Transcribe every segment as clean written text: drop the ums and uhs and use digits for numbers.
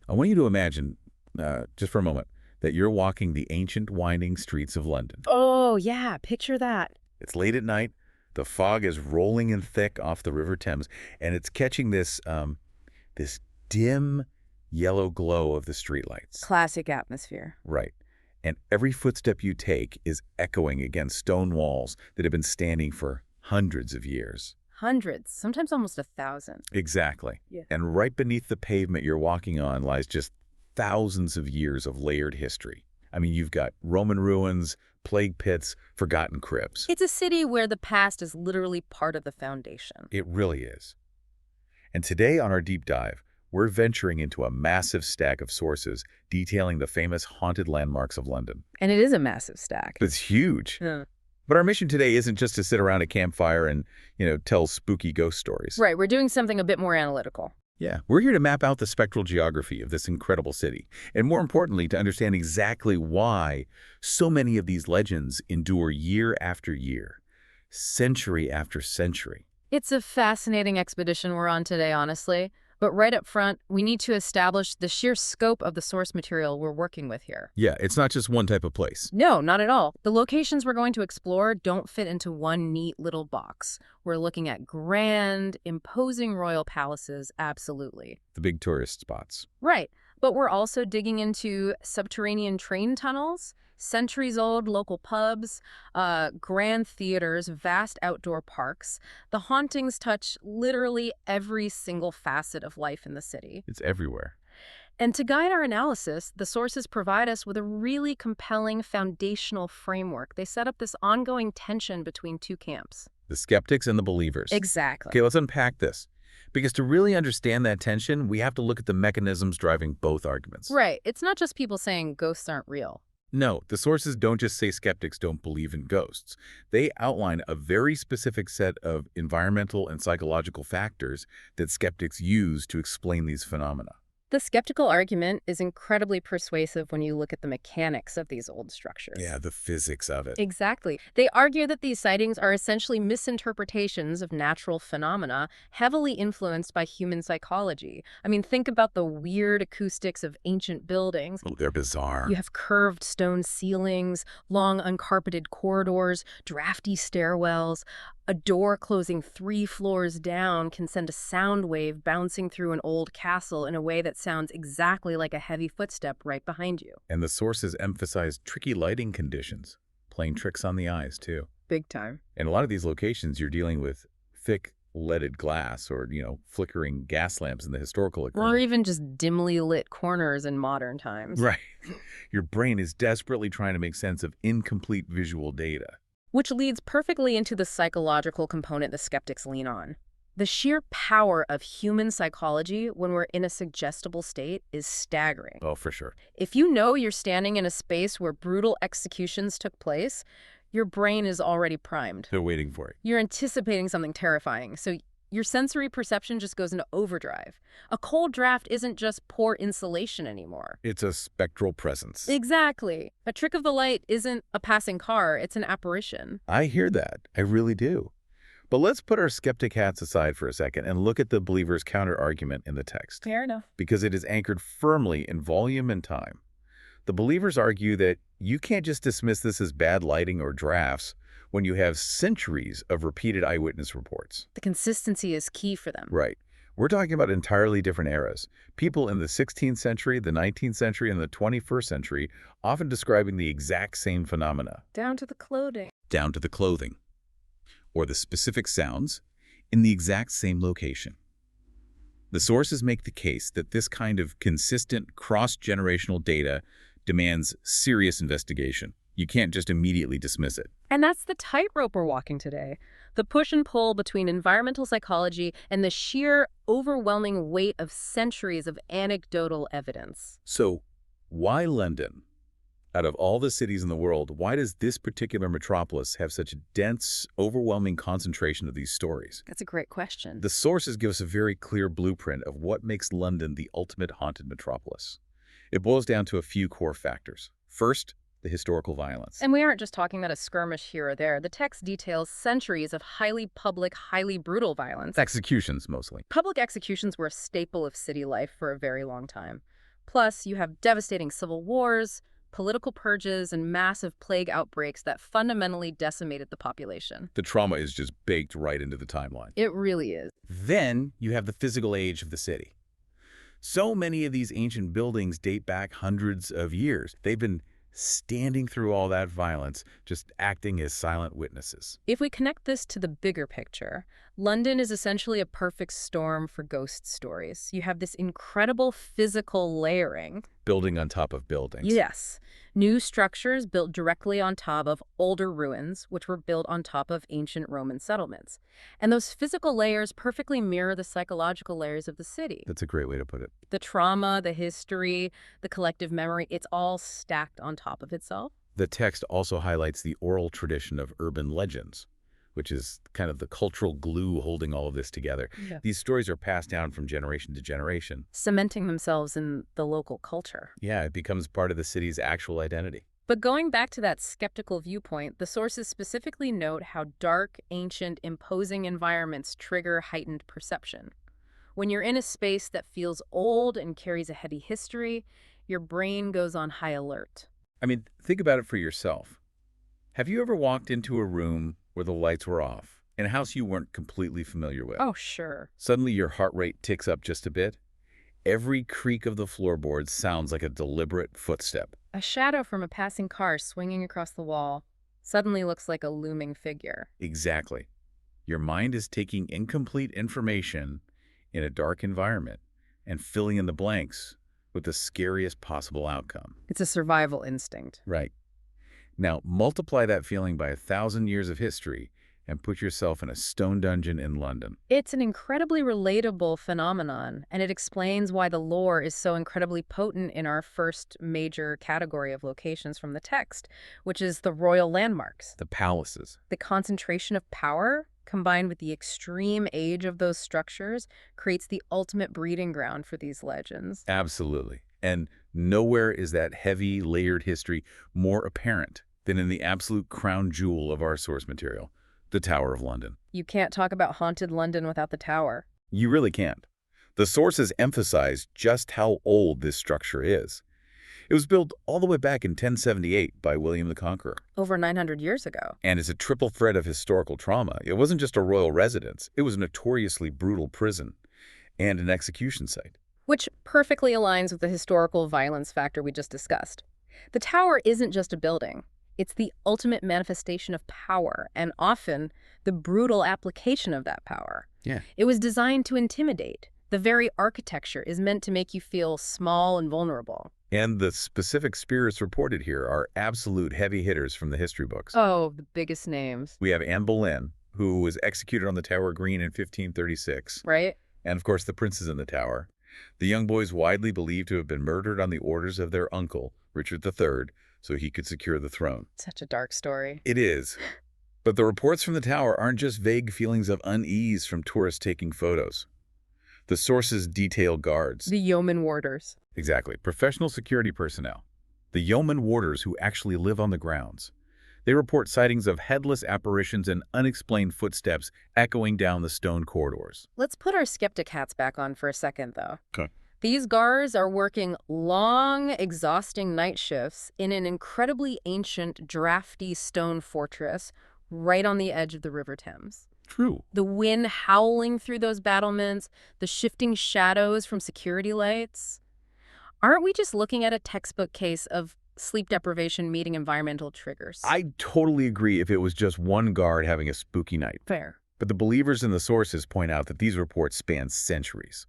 I want you to imagine, just for a moment, that you're walking the ancient winding streets of London. Oh, yeah, picture that. It's late at night, the fog is rolling in thick off the River Thames, and it's catching this dim yellow glow of the streetlights. Classic atmosphere. Right. And every footstep you take is echoing against stone walls that have been standing for hundreds of years. Hundreds, sometimes almost 1,000. Exactly. Yeah. And right beneath the pavement you're walking on lies just thousands of years of layered history. I mean, you've got Roman ruins, plague pits, forgotten crypts. It's a city where the past is literally part of the foundation. It really is. And today on our deep dive, we're venturing into a massive stack of sources detailing the famous haunted landmarks of London. And it is a massive stack. It's huge. Yeah. But our mission today isn't just to sit around a campfire and, tell spooky ghost stories. Right, we're doing something a bit more analytical. Yeah, we're here to map out the spectral geography of this incredible city, and more importantly, to understand exactly why so many of these legends endure year after year, century after century. It's a fascinating expedition we're on today, honestly. But right up front, we need to establish the sheer scope of the source material we're working with here. Yeah, it's not just one type of place. No, not at all. The locations we're going to explore don't fit into one neat little box. We're looking at grand, imposing royal palaces, absolutely. The big tourist spots. Right. But we're also digging into subterranean train tunnels, centuries-old local pubs, grand theaters, vast outdoor parks. The hauntings touch literally every single facet of life in the city. It's everywhere. And to guide our analysis, the sources provide us with a really compelling foundational framework. They set up this ongoing tension between two camps. The skeptics and the believers. Exactly. Okay, let's unpack this. Because to really understand that tension, we have to look at the mechanisms driving both arguments. Right. It's not just people saying ghosts aren't real. No, the sources don't just say skeptics don't believe in ghosts. They outline a very specific set of environmental and psychological factors that skeptics use to explain these phenomena. The skeptical argument is incredibly persuasive when you look at the mechanics of these old structures. Yeah, the physics of it. Exactly. They argue that these sightings are essentially misinterpretations of natural phenomena heavily influenced by human psychology. I mean, think about the weird acoustics of ancient buildings. Oh, they're bizarre. You have curved stone ceilings, long uncarpeted corridors, drafty stairwells. A door closing 3 floors down can send a sound wave bouncing through an old castle in a way that sounds exactly like a heavy footstep right behind you. And the sources emphasize tricky lighting conditions, playing tricks on the eyes, too. Big time. In a lot of these locations, you're dealing with thick leaded glass or, flickering gas lamps in the historical agreement. Or even just dimly lit corners in modern times. Right. Your brain is desperately trying to make sense of incomplete visual data. Which leads perfectly into the psychological component the skeptics lean on. The sheer power of human psychology when we're in a suggestible state is staggering. Oh, for sure. If you know you're standing in a space where brutal executions took place, your brain is already primed. They're waiting for it. You're anticipating something terrifying, so your sensory perception just goes into overdrive. A cold draft isn't just poor insulation anymore. It's a spectral presence. Exactly. A trick of the light isn't a passing car, it's an apparition. I hear that. I really do. But let's put our skeptic hats aside for a second and look at the believer's counter-argument in the text. Fair enough. Because it is anchored firmly in volume and time. The believers argue that you can't just dismiss this as bad lighting or drafts when you have centuries of repeated eyewitness reports. The consistency is key for them. Right. We're talking about entirely different eras. People in the 16th century, the 19th century, and the 21st century often describing the exact same phenomena. Down to the clothing. Down to the clothing. Or the specific sounds in the exact same location. The sources make the case that this kind of consistent cross-generational data demands serious investigation. You can't just immediately dismiss it. And that's the tightrope we're walking today. The push and pull between environmental psychology and the sheer, overwhelming weight of centuries of anecdotal evidence. So, why London? Out of all the cities in the world, why does this particular metropolis have such a dense, overwhelming concentration of these stories? That's a great question. The sources give us a very clear blueprint of what makes London the ultimate haunted metropolis. It boils down to a few core factors. First, the historical violence. And we aren't just talking about a skirmish here or there. The text details centuries of highly public, highly brutal violence. Executions, mostly. Public executions were a staple of city life for a very long time. Plus, you have devastating civil wars, political purges, and massive plague outbreaks that fundamentally decimated the population. The trauma is just baked right into the timeline. It really is. Then you have the physical age of the city. So many of these ancient buildings date back hundreds of years. They've been standing through all that violence, just acting as silent witnesses. If we connect this to the bigger picture, London is essentially a perfect storm for ghost stories. You have this incredible physical layering. Building on top of buildings. Yes. New structures built directly on top of older ruins, which were built on top of ancient Roman settlements. And those physical layers perfectly mirror the psychological layers of the city. That's a great way to put it. The trauma, the history, the collective memory, it's all stacked on top of itself. The text also highlights the oral tradition of urban legends, which is kind of the cultural glue holding all of this together. Yeah. These stories are passed down from generation to generation. Cementing themselves in the local culture. Yeah, it becomes part of the city's actual identity. But going back to that skeptical viewpoint, the sources specifically note how dark, ancient, imposing environments trigger heightened perception. When you're in a space that feels old and carries a heavy history, your brain goes on high alert. I mean, think about it for yourself. Have you ever walked into a room where the lights were off, in a house you weren't completely familiar with? Oh, sure. Suddenly your heart rate ticks up just a bit. Every creak of the floorboards sounds like a deliberate footstep. A shadow from a passing car swinging across the wall suddenly looks like a looming figure. Exactly. Your mind is taking incomplete information in a dark environment and filling in the blanks with the scariest possible outcome. It's a survival instinct. Right. Now, multiply that feeling by 1,000 years of history and put yourself in a stone dungeon in London. It's an incredibly relatable phenomenon, and it explains why the lore is so incredibly potent in our first major category of locations from the text, which is the royal landmarks. The palaces. The concentration of power, combined with the extreme age of those structures, creates the ultimate breeding ground for these legends. Absolutely. And nowhere is that heavy, layered history more apparent than in the absolute crown jewel of our source material, the Tower of London. You can't talk about haunted London without the tower. You really can't. The sources emphasize just how old this structure is. It was built all the way back in 1078 by William the Conqueror. Over 900 years ago. And it's a triple threat of historical trauma. It wasn't just a royal residence. It was a notoriously brutal prison and an execution site. Which perfectly aligns with the historical violence factor we just discussed. The tower isn't just a building. It's the ultimate manifestation of power, and often the brutal application of that power. Yeah. It was designed to intimidate. The very architecture is meant to make you feel small and vulnerable. And the specific spirits reported here are absolute heavy hitters from the history books. Oh, the biggest names. We have Anne Boleyn, who was executed on the Tower Green in 1536. Right? And of course, the princes in the tower. The young boys widely believed to have been murdered on the orders of their uncle, Richard III, so he could secure the throne. Such a dark story. It is. But the reports from the tower aren't just vague feelings of unease from tourists taking photos. The sources detail guards. The yeoman warders. Exactly. Professional security personnel. The yeoman warders who actually live on the grounds. They report sightings of headless apparitions and unexplained footsteps echoing down the stone corridors. Let's put our skeptic hats back on for a second, though. Okay. These guards are working long, exhausting night shifts in an incredibly ancient, drafty stone fortress right on the edge of the River Thames. True. The wind howling through those battlements, the shifting shadows from security lights. Aren't we just looking at a textbook case of sleep deprivation meeting environmental triggers? I totally agree if it was just one guard having a spooky night. Fair. But the believers in the sources point out that these reports span centuries.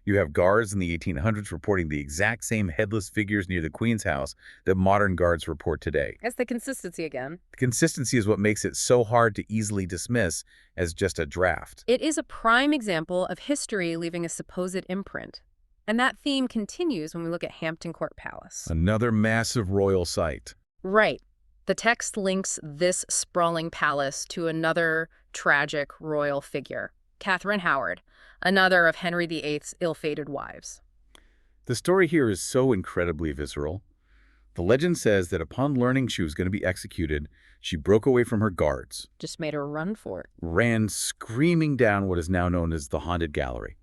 You have guards in the 1800s reporting the exact same headless figures near the Queen's house that modern guards report today. That's the consistency again. The consistency is what makes it so hard to easily dismiss as just a draft. It is a prime example of history leaving a supposed imprint. And that theme continues when we look at Hampton Court Palace. Another massive royal site. Right. The text links this sprawling palace to another tragic royal figure, Catherine Howard, another of Henry VIII's ill-fated wives. The story here is so incredibly visceral. The legend says that upon learning she was going to be executed, she broke away from her guards, Just made her run for it. ran screaming down what is now known as the Haunted Gallery.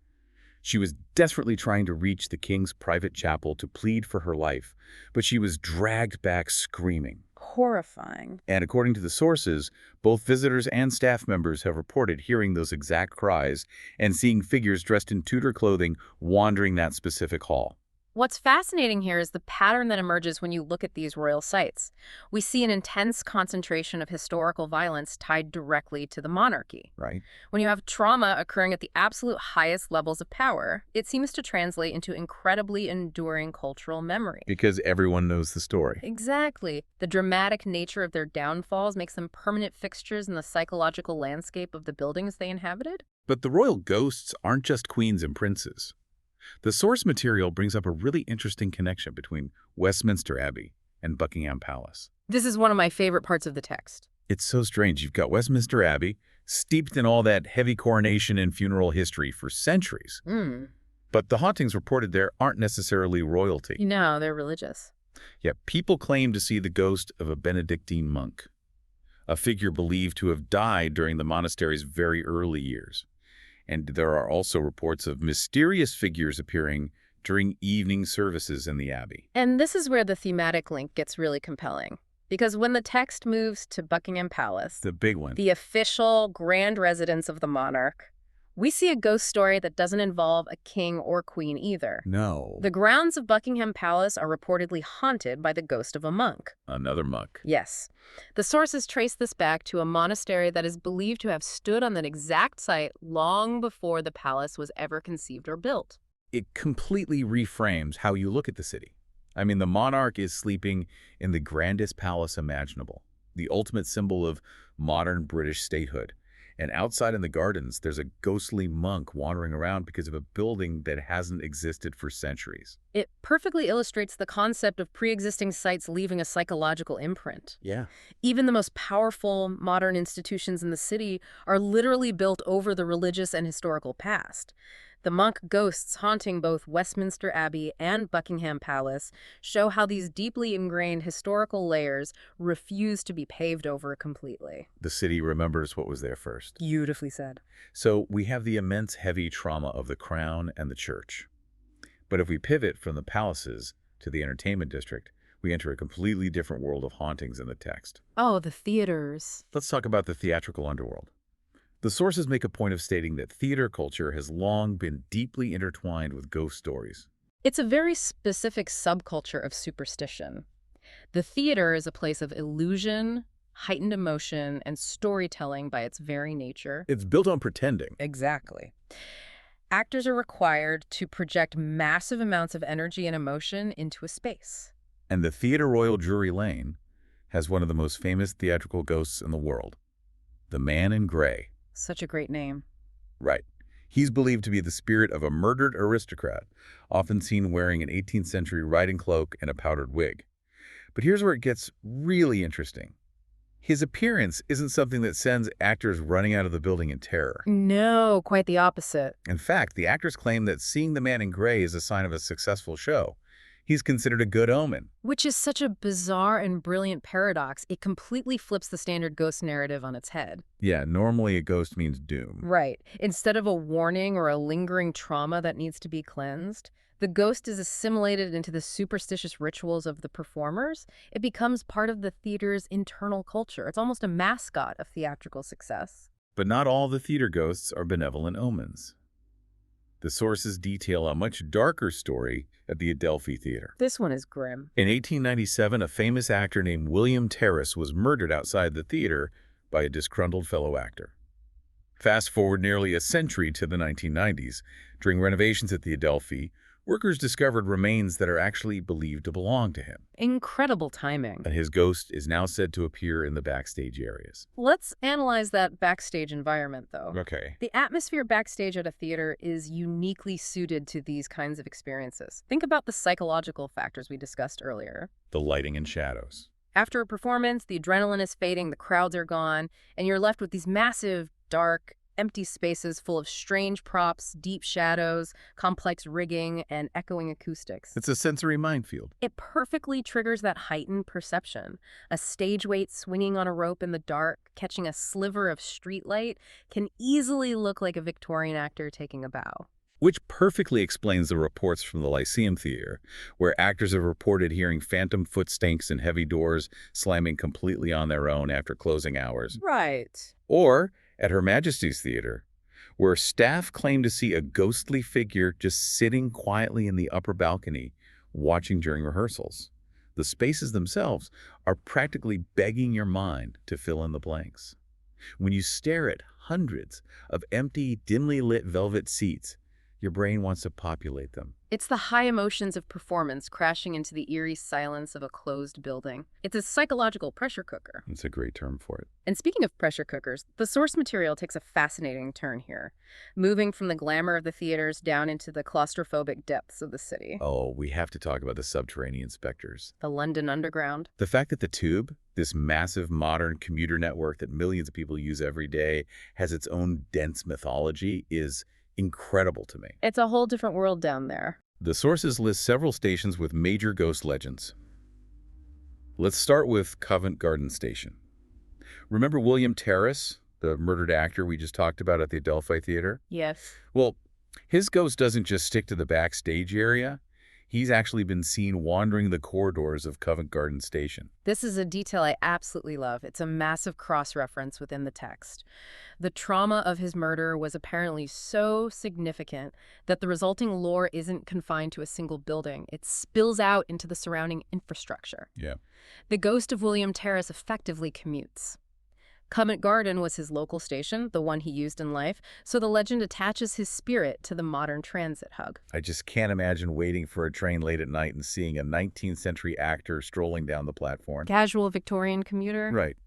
She was desperately trying to reach the king's private chapel to plead for her life, but she was dragged back screaming. Horrifying. And according to the sources, both visitors and staff members have reported hearing those exact cries and seeing figures dressed in Tudor clothing wandering that specific hall. What's fascinating here is the pattern that emerges when you look at these royal sites. We see an intense concentration of historical violence tied directly to the monarchy. Right? When you have trauma occurring at the absolute highest levels of power, it seems to translate into incredibly enduring cultural memory. Because everyone knows the story. Exactly. The dramatic nature of their downfalls makes them permanent fixtures in the psychological landscape of the buildings they inhabited. But the royal ghosts aren't just queens and princes. The source material brings up a really interesting connection between Westminster Abbey and Buckingham Palace. This is one of my favorite parts of the text. It's so strange. You've got Westminster Abbey, steeped in all that heavy coronation and funeral history for centuries. But the hauntings reported there aren't necessarily royalty. No, they're religious. Yet people claim to see the ghost of a Benedictine monk, a figure believed to have died during the monastery's very early years. And there are also reports of mysterious figures appearing during evening services in the abbey. And this is where the thematic link gets really compelling. Because when the text moves to Buckingham Palace, The big one. the official grand residence of the monarch, we see a ghost story that doesn't involve a king or queen either. No. The grounds of Buckingham Palace are reportedly haunted by the ghost of a monk. Another monk. Yes. The sources trace this back to a monastery that is believed to have stood on that exact site long before the palace was ever conceived or built. It completely reframes how you look at the city. I mean, the monarch is sleeping in the grandest palace imaginable, the ultimate symbol of modern British statehood. And outside in the gardens, there's a ghostly monk wandering around because of a building that hasn't existed for centuries. It perfectly illustrates the concept of pre-existing sites leaving a psychological imprint. Yeah. Even the most powerful modern institutions in the city are literally built over the religious and historical past. The monk ghosts haunting both Westminster Abbey and Buckingham Palace show how these deeply ingrained historical layers refuse to be paved over completely. The city remembers what was there first. Beautifully said. So we have the immense heavy trauma of the crown and the church. But if we pivot from the palaces to the entertainment district, we enter a completely different world of hauntings in the text. Oh, the theaters. Let's talk about the theatrical underworld. The sources make a point of stating that theater culture has long been deeply intertwined with ghost stories. It's a very specific subculture of superstition. The theater is a place of illusion, heightened emotion, and storytelling by its very nature. It's built on pretending. Exactly. Actors are required to project massive amounts of energy and emotion into a space. And the Theatre Royal Drury Lane has one of the most famous theatrical ghosts in the world, the Man in Grey. Such a great name. Right. He's believed to be the spirit of a murdered aristocrat, often seen wearing an 18th century riding cloak and a powdered wig. But here's where it gets really interesting. His appearance isn't something that sends actors running out of the building in terror. No, quite the opposite. In fact, the actors claim that seeing the Man in Grey is a sign of a successful show. He's considered a good omen. Which is such a bizarre and brilliant paradox. It completely flips the standard ghost narrative on its head. Yeah, normally a ghost means doom. Right. Instead of a warning or a lingering trauma that needs to be cleansed, the ghost is assimilated into the superstitious rituals of the performers. It becomes part of the theater's internal culture. It's almost a mascot of theatrical success. But not all the theater ghosts are benevolent omens. The sources detail a much darker story at the Adelphi Theater. This one is grim. In 1897, a famous actor named William Terrace was murdered outside the theater by a disgruntled fellow actor. Fast forward nearly a century to the 1990s. During renovations at the Adelphi, workers discovered remains that are actually believed to belong to him. Incredible timing. And his ghost is now said to appear in the backstage areas. Let's analyze that backstage environment, though. Okay. The atmosphere backstage at a theater is uniquely suited to these kinds of experiences. Think about the psychological factors we discussed earlier. The lighting and shadows. After a performance, the adrenaline is fading, the crowds are gone, and you're left with these massive, dark, empty spaces full of strange props, deep shadows, complex rigging, and echoing acoustics. It's a sensory minefield. It perfectly triggers that heightened perception. A stage weight swinging on a rope in the dark, catching a sliver of street light, can easily look like a Victorian actor taking a bow. which perfectly explains the reports from the Lyceum Theater, where actors have reported hearing phantom footsteps and heavy doors slamming completely on their own after closing hours. Right. Or at Her Majesty's Theater, where staff claim to see a ghostly figure just sitting quietly in the upper balcony, watching during rehearsals. The spaces themselves are practically begging your mind to fill in the blanks. When you stare at hundreds of empty, dimly lit velvet seats, your brain wants to populate them. It's the high emotions of performance crashing into the eerie silence of a closed building. It's a psychological pressure cooker. It's a great term for it. And speaking of pressure cookers, the source material takes a fascinating turn here, moving from the glamour of the theaters down into the claustrophobic depths of the city. Oh, we have to talk about the subterranean specters. The London Underground. The fact that the Tube, this massive modern commuter network that millions of people use every day, has its own dense mythology is incredible to me. It's a whole different world down there. The sources list several stations with major ghost legends. Let's start with Covent Garden Station. Remember William Terrace, the murdered actor we just talked about at the Adelphi Theater? Yes. Well, his ghost doesn't just stick to the backstage area. He's actually been seen wandering the corridors of Covent Garden Station. This is a detail I absolutely love. It's a massive cross-reference within the text. The trauma of his murder was apparently so significant that the resulting lore isn't confined to a single building. It spills out into the surrounding infrastructure. Yeah. The ghost of William Terrace effectively commutes. Covent Garden was his local station, the one he used in life, so the legend attaches his spirit to the modern transit hub. I just can't imagine waiting for a train late at night and seeing a 19th century actor strolling down the platform. Casual Victorian commuter? Right.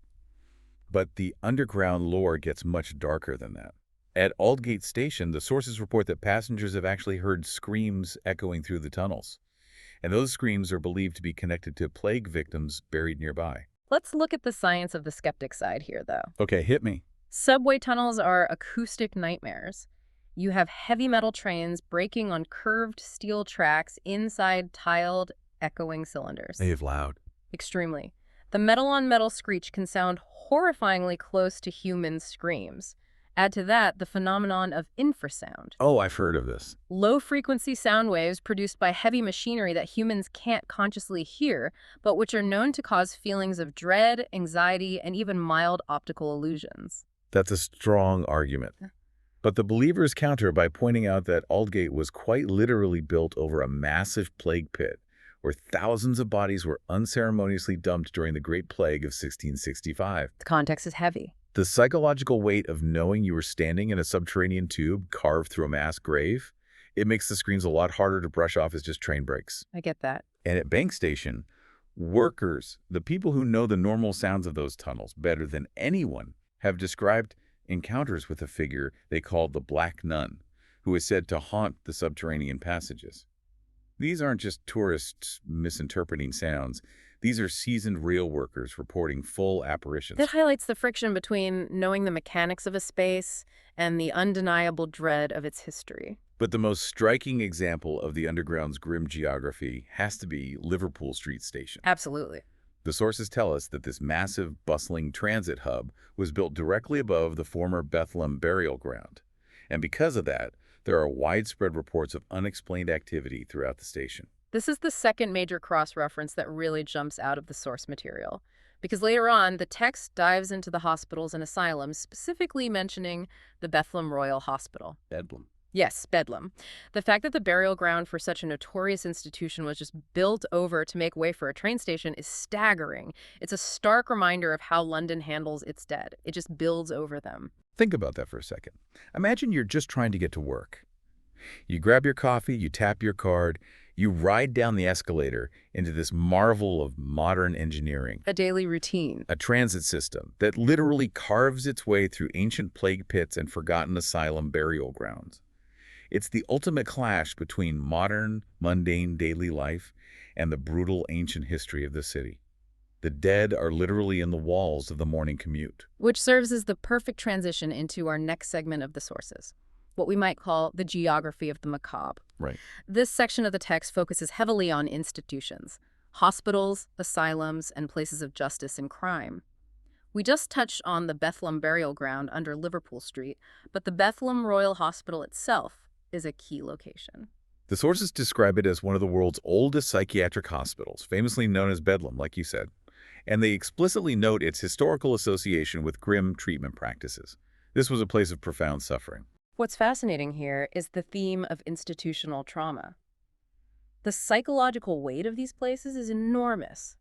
But the underground lore gets much darker than that. At Aldgate Station, the sources report that passengers have actually heard screams echoing through the tunnels. And those screams are believed to be connected to plague victims buried nearby. Let's look at the science of the skeptic side here, though. Okay, hit me. Subway tunnels are acoustic nightmares. You have heavy metal trains braking on curved steel tracks inside tiled, echoing cylinders. They have loud. Extremely. The metal-on-metal screech can sound horrifyingly close to human screams. Add to that the phenomenon of infrasound. Oh, I've heard of this. Low-frequency sound waves produced by heavy machinery that humans can't consciously hear, but which are known to cause feelings of dread, anxiety, and even mild optical illusions. That's a strong argument. But the believers counter by pointing out that Aldgate was quite literally built over a massive plague pit, where thousands of bodies were unceremoniously dumped during the Great Plague of 1665. The context is heavy. The psychological weight of knowing you were standing in a subterranean tube carved through a mass grave, it makes the screams a lot harder to brush off as just train brakes. I get that. And at Bank Station, workers, the people who know the normal sounds of those tunnels better than anyone, have described encounters with a figure they called the Black Nun, who is said to haunt the subterranean passages. These aren't just tourists misinterpreting sounds. These are seasoned rail workers reporting full apparitions. That highlights the friction between knowing the mechanics of a space and the undeniable dread of its history. But the most striking example of the underground's grim geography has to be Liverpool Street Station. Absolutely. The sources tell us that this massive, bustling transit hub was built directly above the former Bethlehem burial ground. And because of that, there are widespread reports of unexplained activity throughout the station. This is the second major cross-reference that really jumps out of the source material, because later on, the text dives into the hospitals and asylums, specifically mentioning the Bethlehem Royal Hospital. Bedlam. Yes, Bedlam. The fact that the burial ground for such a notorious institution was just built over to make way for a train station is staggering. It's a stark reminder of how London handles its dead. It just builds over them. Think about that for a second. Imagine you're just trying to get to work. You grab your coffee, you tap your card, you ride down the escalator into this marvel of modern engineering. A daily routine. A transit system that literally carves its way through ancient plague pits and forgotten asylum burial grounds. It's the ultimate clash between modern, mundane daily life and the brutal ancient history of the city. The dead are literally in the walls of the morning commute. Which serves as the perfect transition into our next segment of the sources, what we might call the geography of the macabre. Right. This section of the text focuses heavily on institutions, hospitals, asylums, and places of justice and crime. We just touched on the Bethlehem burial ground under Liverpool Street, but the Bethlehem Royal Hospital itself is a key location. The sources describe it as one of the world's oldest psychiatric hospitals, famously known as Bedlam, like you said, and they explicitly note its historical association with grim treatment practices. This was a place of profound suffering. What's fascinating here is the theme of institutional trauma. The psychological weight of these places is enormous.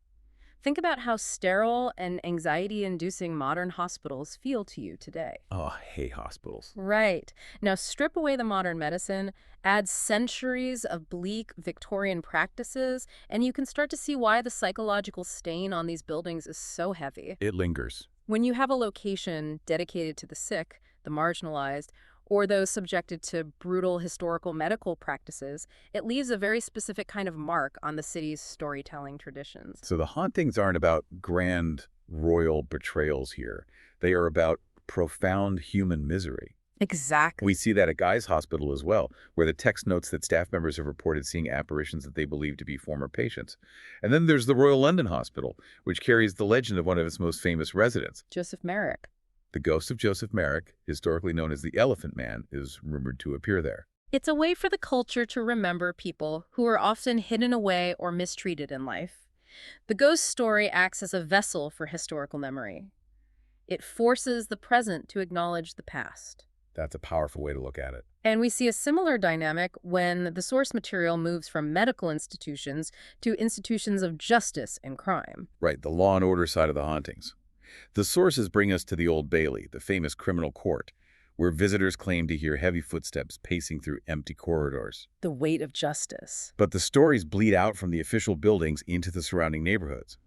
Think about how sterile and anxiety-inducing modern hospitals feel to you today. Oh, I hate hospitals. Right. Now strip away the modern medicine, add centuries of bleak Victorian practices, and you can start to see why the psychological stain on these buildings is so heavy. It lingers. When you have a location dedicated to the sick, the marginalized, or those subjected to brutal historical medical practices, it leaves a very specific kind of mark on the city's storytelling traditions. So the hauntings aren't about grand royal betrayals here. They are about profound human misery. Exactly. We see that at Guy's Hospital as well, where the text notes that staff members have reported seeing apparitions that they believe to be former patients. And then there's the Royal London Hospital, which carries the legend of one of its most famous residents. Joseph Merrick. The ghost of Joseph Merrick, historically known as the Elephant Man, is rumored to appear there. It's a way for the culture to remember people who are often hidden away or mistreated in life. The ghost story acts as a vessel for historical memory. It forces the present to acknowledge the past. That's a powerful way to look at it. And we see a similar dynamic when the source material moves from medical institutions to institutions of justice and crime. Right, the law and order side of the hauntings. The sources bring us to the Old Bailey, the famous criminal court, where visitors claim to hear heavy footsteps pacing through empty corridors. The weight of justice. But the stories bleed out from the official buildings into the surrounding neighborhoods.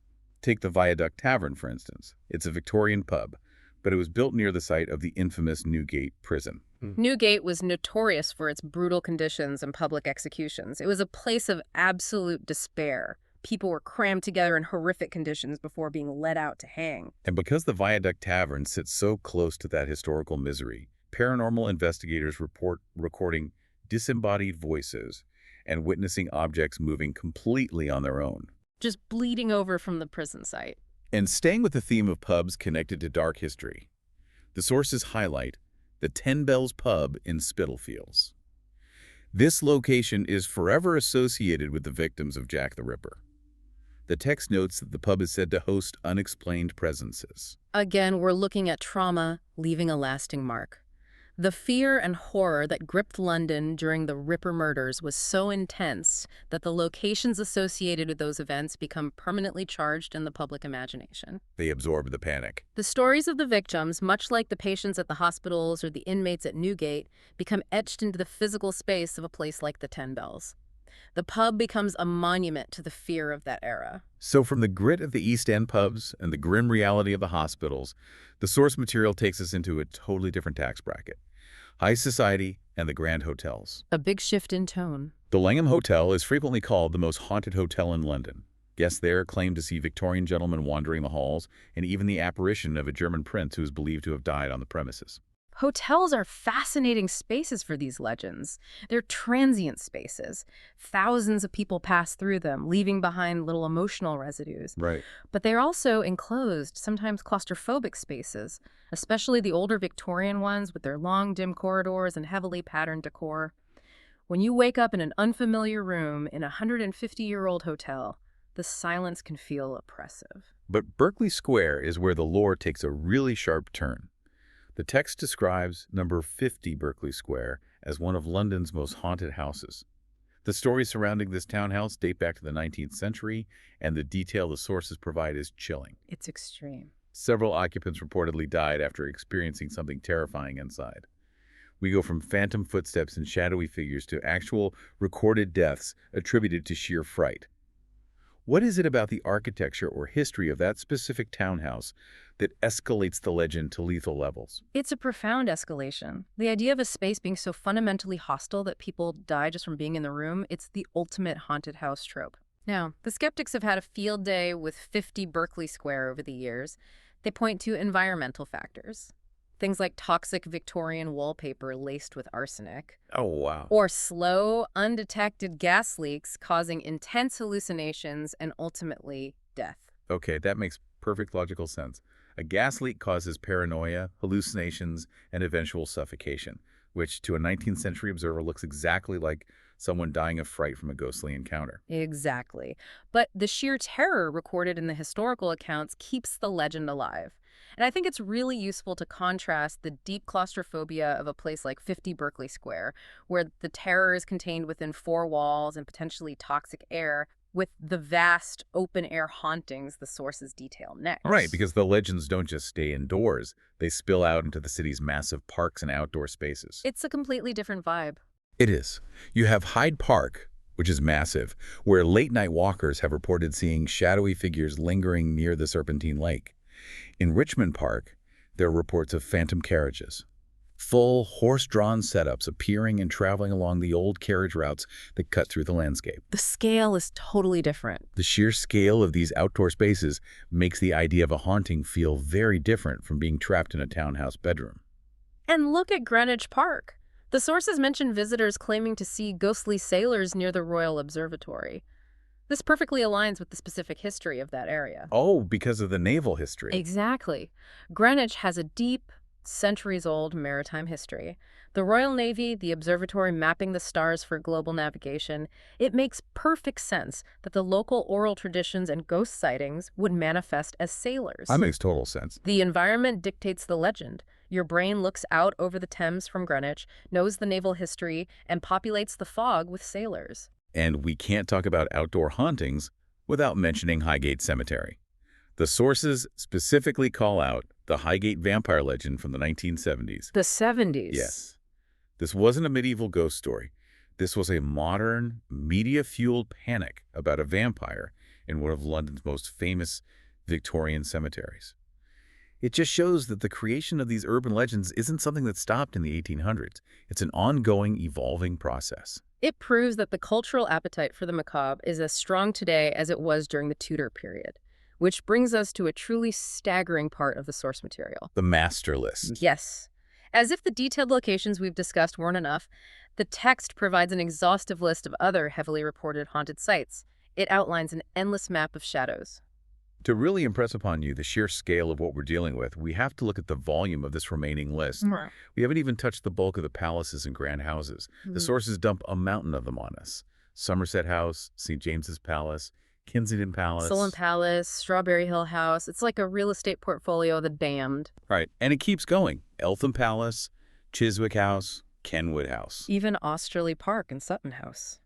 Take the Viaduct Tavern, for instance. It's a Victorian pub, but it was built near the site of the infamous Newgate prison. Newgate was notorious for its brutal conditions and public executions. It was a place of absolute despair. People were crammed together in horrific conditions before being let out to hang. And because the Viaduct Tavern sits so close to that historical misery, paranormal investigators report recording disembodied voices and witnessing objects moving completely on their own. Just bleeding over from the prison site. And staying with the theme of pubs connected to dark history, the sources highlight the 10 Bells Pub in Spitalfields. This location is forever associated with the victims of Jack the Ripper. The text notes that the pub is said to host unexplained presences. Again, we're looking at trauma leaving a lasting mark. The fear and horror that gripped London during the Ripper murders was so intense that the locations associated with those events become permanently charged in the public imagination. They absorb the panic. The stories of the victims, much like the patients at the hospitals or the inmates at Newgate, become etched into the physical space of a place like the 10 Bells. The pub becomes a monument to the fear of that era. So from the grit of the East End pubs and the grim reality of the hospitals, the source material takes us into a totally different tax bracket. High society and the grand hotels. A big shift in tone. The Langham Hotel is frequently called the most haunted hotel in London. Guests there claim to see Victorian gentlemen wandering the halls and even the apparition of a German prince who is believed to have died on the premises. Hotels are fascinating spaces for these legends. They're transient spaces. Thousands of people pass through them, leaving behind little emotional residues. Right. But they're also enclosed, sometimes claustrophobic spaces, especially the older Victorian ones with their long, dim corridors and heavily patterned decor. When you wake up in an unfamiliar room in a 150-year-old hotel, the silence can feel oppressive. But Berkeley Square is where the lore takes a really sharp turn. The text describes number 50 Berkeley Square as one of London's most haunted houses. The stories surrounding this townhouse date back to the 19th century, and the detail the sources provide is chilling. It's extreme. Several occupants reportedly died after experiencing something terrifying inside. We go from phantom footsteps and shadowy figures to actual recorded deaths attributed to sheer fright. What is it about the architecture or history of that specific townhouse that escalates the legend to lethal levels? It's a profound escalation. The idea of a space being so fundamentally hostile that people die just from being in the room, it's the ultimate haunted house trope. Now, the skeptics have had a field day with 50 Berkeley Square over the years. They point to environmental factors. Things like toxic Victorian wallpaper laced with arsenic. Oh, wow. Or slow, undetected gas leaks causing intense hallucinations and ultimately death. Okay, that makes perfect logical sense. A gas leak causes paranoia, hallucinations, and eventual suffocation. which to a 19th century observer looks exactly like someone dying of fright from a ghostly encounter. Exactly. But the sheer terror recorded in the historical accounts keeps the legend alive. And I think it's really useful to contrast the deep claustrophobia of a place like 50 Berkeley Square, where the terror is contained within four walls and potentially toxic air, with the vast open-air hauntings the sources detail Right, next. because the legends don't just stay indoors. They spill out into the city's massive parks and outdoor spaces. It's a completely different vibe. It is. You have Hyde Park, which is massive, where late-night walkers have reported seeing shadowy figures lingering near the Serpentine Lake. In Richmond Park, there are reports of phantom carriages, full horse-drawn setups appearing and traveling along the old carriage routes that cut through the landscape. The scale is totally different. The sheer scale of these outdoor spaces makes the idea of a haunting feel very different from being trapped in a townhouse bedroom. And look at Greenwich Park. The sources mention visitors claiming to see ghostly sailors near the Royal Observatory. This perfectly aligns with the specific history of that area. Oh, because of the naval history. Exactly. Greenwich has a deep, centuries-old maritime history. The Royal Navy, the observatory mapping the stars for global navigation, it makes perfect sense that the local oral traditions and ghost sightings would manifest as sailors. That makes total sense. The environment dictates the legend. Your brain looks out over the Thames from Greenwich, knows the naval history, and populates the fog with sailors. And we can't talk about outdoor hauntings without mentioning Highgate Cemetery. The sources specifically call out the Highgate vampire legend from the 1970s. The 70s. Yes. This wasn't a medieval ghost story. This was a modern, media-fueled panic about a vampire in one of London's most famous Victorian cemeteries. It just shows that the creation of these urban legends isn't something that stopped in the 1800s. It's an ongoing, evolving process. It proves that the cultural appetite for the macabre is as strong today as it was during the Tudor period, which brings us to a truly staggering part of the source material. The master list. Yes. As if the detailed locations we've discussed weren't enough, the text provides an exhaustive list of other heavily reported haunted sites. It outlines an endless map of shadows. To really impress upon you the sheer scale of what we're dealing with, we have to look at the volume of this remaining list. Right. We haven't even touched the bulk of the palaces and grand houses. The sources dump a mountain of them on us. Somerset House, St. James's Palace, Kensington Palace. Solon Palace, Strawberry Hill House. It's like a real estate portfolio of the damned. Right, and it keeps going. Eltham Palace, Chiswick House, Kenwood House. Even Austerley Park and Sutton House.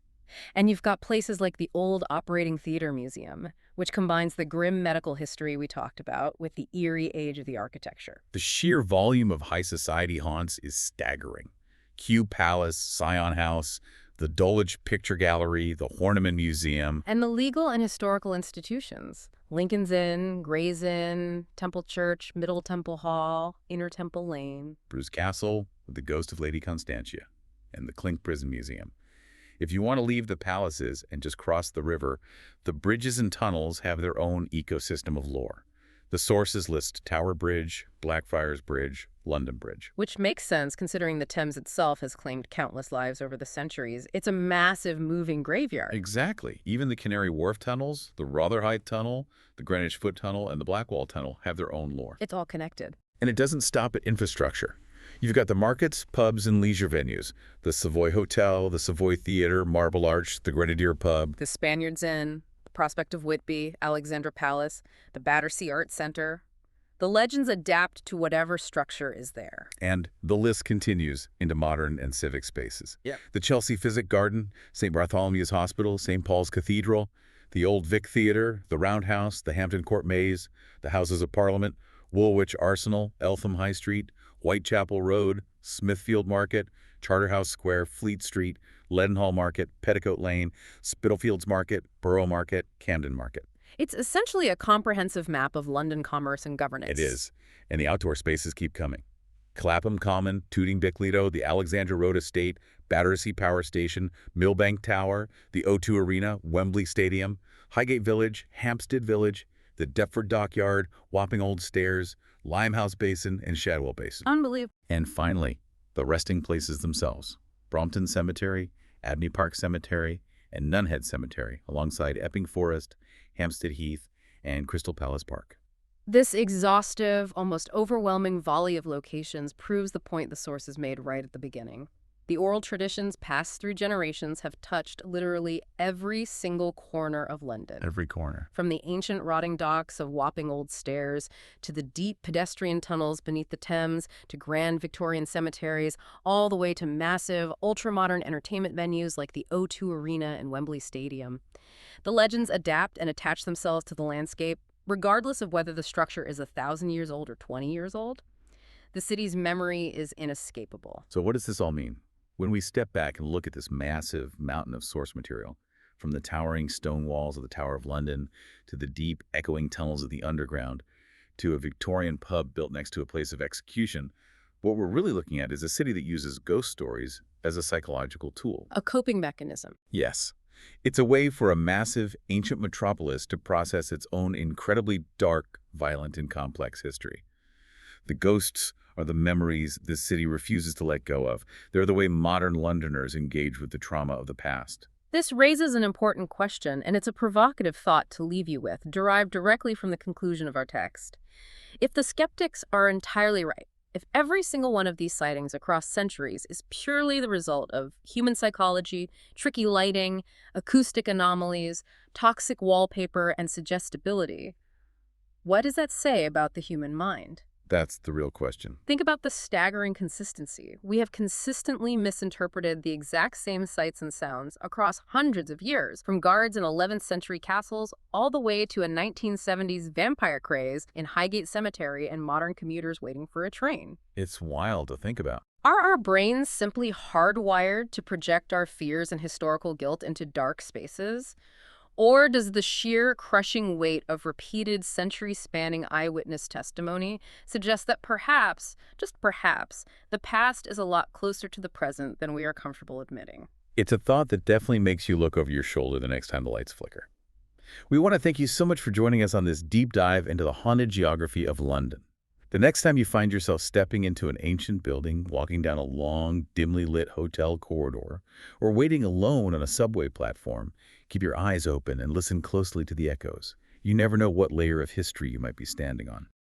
And you've got places like the Old Operating Theatre Museum, which combines the grim medical history we talked about with the eerie age of the architecture. The sheer volume of high society haunts is staggering. Kew Palace, Scion House, the Dulwich Picture Gallery, the Horniman Museum. And the legal and historical institutions. Lincoln's Inn, Gray's Inn, Temple Church, Middle Temple Hall, Inner Temple Lane. Bruce Castle with the ghost of Lady Constantia, and the Clink Prison Museum. If you want to leave the palaces and just cross the river, the bridges and tunnels have their own ecosystem of lore. The sources list Tower Bridge, Blackfriars Bridge, London Bridge. Which makes sense considering the Thames itself has claimed countless lives over the centuries. It's a massive moving graveyard. Exactly. Even the Canary Wharf tunnels, the Rotherhithe Tunnel, the Greenwich Foot Tunnel, and the Blackwall Tunnel have their own lore. It's all connected. And it doesn't stop at infrastructure. You've got the markets, pubs, and leisure venues. The Savoy Hotel, the Savoy Theatre, Marble Arch, the Grenadier Pub. The Spaniards Inn, the Prospect of Whitby, Alexandra Palace, the Battersea Art Center. The legends adapt to whatever structure is there. And the list continues into modern and civic spaces. Yeah. The Chelsea Physic Garden, St. Bartholomew's Hospital, St. Paul's Cathedral, the Old Vic Theatre, the Roundhouse, the Hampton Court Maze, the Houses of Parliament, Woolwich Arsenal, Eltham High Street, Whitechapel Road, Smithfield Market, Charterhouse Square, Fleet Street, Leadenhall Market, Petticoat Lane, Spitalfields Market, Borough Market, Camden Market. It's essentially a comprehensive map of London commerce and governance. It is. And the outdoor spaces keep coming. Clapham Common, Tooting Dickleto, the Alexandra Road Estate, Battersea Power Station, Millbank Tower, the O2 Arena, Wembley Stadium, Highgate Village, Hampstead Village, the Deptford Dockyard, Wapping Old Stairs, Limehouse Basin, and Shadwell Basin. Unbelievable. And finally, the resting places themselves. Brompton Cemetery, Abney Park Cemetery, and Nunhead Cemetery, alongside Epping Forest, Hampstead Heath, and Crystal Palace Park. This exhaustive, almost overwhelming volley of locations proves the point the sources made right at the beginning. The oral traditions passed through generations have touched literally every single corner of London. Every corner. From the ancient rotting docks of Wapping Old Stairs, to the deep pedestrian tunnels beneath the Thames, to grand Victorian cemeteries, all the way to massive, ultra-modern entertainment venues like the O2 Arena and Wembley Stadium. The legends adapt and attach themselves to the landscape, regardless of whether the structure is 1,000 years old or 20 years old. The city's memory is inescapable. So what does this all mean? When we step back and look at this massive mountain of source material, from the towering stone walls of the Tower of London to the deep, echoing tunnels of the underground, to a Victorian pub built next to a place of execution, what we're really looking at is a city that uses ghost stories as a psychological tool. A coping mechanism. Yes. It's a way for a massive, ancient metropolis to process its own incredibly dark, violent, and complex history. The ghosts are the memories this city refuses to let go of. They're the way modern Londoners engage with the trauma of the past. This raises an important question, and it's a provocative thought to leave you with, derived directly from the conclusion of our text. If the skeptics are entirely right, if every single one of these sightings across centuries is purely the result of human psychology, tricky lighting, acoustic anomalies, toxic wallpaper, and suggestibility, what does that say about the human mind? That's the real question. Think about the staggering consistency. We have consistently misinterpreted the exact same sights and sounds across hundreds of years, from guards in 11th century castles all the way to a 1970s vampire craze in Highgate Cemetery and modern commuters waiting for a train. It's wild to think about. Are our brains simply hardwired to project our fears and historical guilt into dark spaces? Or does the sheer crushing weight of repeated century-spanning eyewitness testimony suggest that perhaps, just perhaps, the past is a lot closer to the present than we are comfortable admitting? It's a thought that definitely makes you look over your shoulder the next time the lights flicker. We want to thank you so much for joining us on this deep dive into the haunted geography of London. The next time you find yourself stepping into an ancient building, walking down a long, dimly lit hotel corridor, or waiting alone on a subway platform, keep your eyes open and listen closely to the echoes. You never know what layer of history you might be standing on.